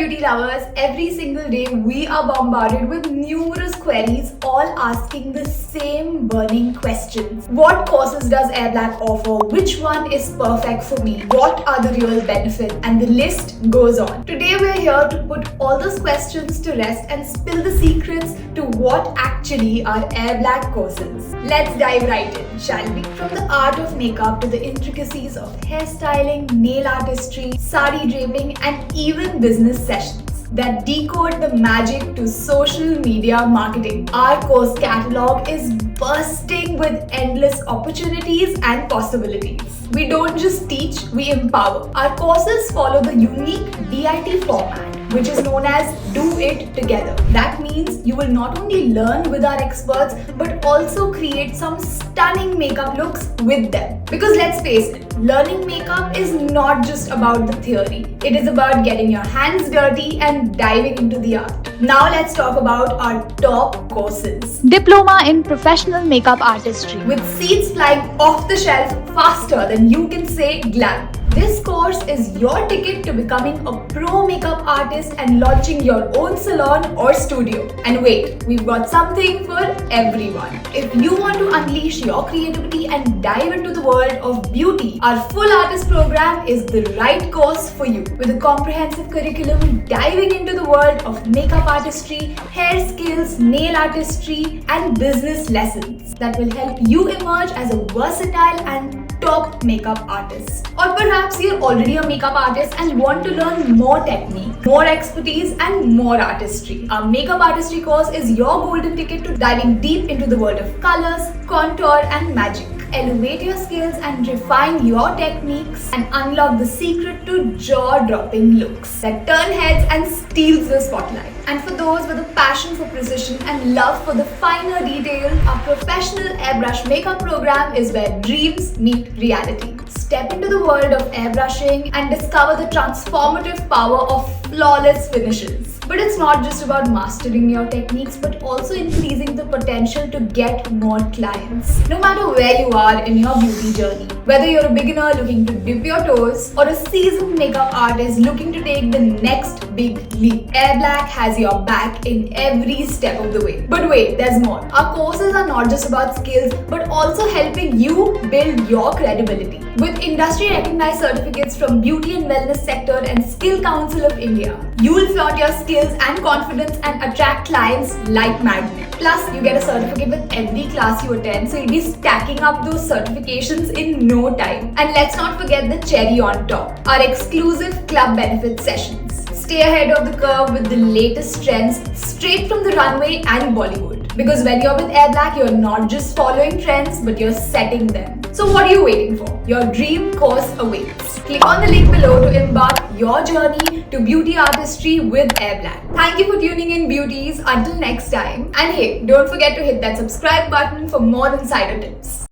beauty lovers, every single day we are bombarded with numerous queries all asking the same burning questions. What courses does Airblack offer? Which one is perfect for me? What are the real benefits? And the list goes on. Today we're here to put all those questions to rest and spill the secrets to what actually are Airblack courses. Let's dive right in, shall we? From the art of makeup to the intricacies of hairstyling, nail artistry, sari draping, and even business sessions that decode the magic to social media marketing. Our course catalog is bursting with endless opportunities and possibilities. We don't just teach, we empower. Our courses follow the unique DIT format, which is known as Do It Together. That means you will not only learn with our experts, but also create some stunning makeup looks with them. Because let's face it, learning makeup is not just about the theory. It is about getting your hands dirty and diving into the art. Now let's talk about our top courses. Diploma in Professional Makeup Artistry. With seats flying off the shelf faster than you can say glam. This course is your ticket to becoming a pro makeup artist and launching your own salon or studio. And wait, we've got something for everyone. If you want to unleash your creativity and dive into the world of beauty, our full artist program is the right course for you. With a comprehensive curriculum diving into the world of makeup artistry, hair skills, nail artistry, and business lessons that will help you emerge as a versatile and top makeup artist. Or perhaps you're already a makeup artist and want to learn more technique, more expertise, and more artistry. Our makeup artistry course is your golden ticket to diving deep into the world of colors, contour, and magic. Elevate your skills and refine your techniques and unlock the secret to jaw-dropping looks that turn heads and steals the spotlight. And for those with a passion for precision and love for the finer detail, our professional airbrush makeup program is where dreams meet reality. Step into the world of airbrushing and discover the transformative power of flawless finishes. But it's not just about mastering your techniques, but also increasing the potential to get more clients. No matter where you are in your beauty journey, whether you're a beginner looking to dip your toes or a seasoned makeup artist looking to take the next big leap, Airblack has your back in every step of the way. But wait, there's more. Our courses are not just about skills, but also helping you build your credibility. With industry recognized certificates from Beauty and Wellness Sector and Skill Council of India, you will flaunt your skills and confidence and attract clients like magnet. Plus, you get a certificate with every class you attend, so you'll be stacking up those certifications in no time. And let's not forget the cherry on top, our exclusive club benefit sessions. Stay ahead of the curve with the latest trends straight from the runway and Bollywood. Because when you're with Airblack, you're not just following trends, but you're setting them. So what are you waiting for? Your dream course awaits. Click on the link below to embark your journey to beauty artistry with Airblack. Thank you for tuning in, beauties. Until next time. And hey, don't forget to hit that subscribe button for more insider tips.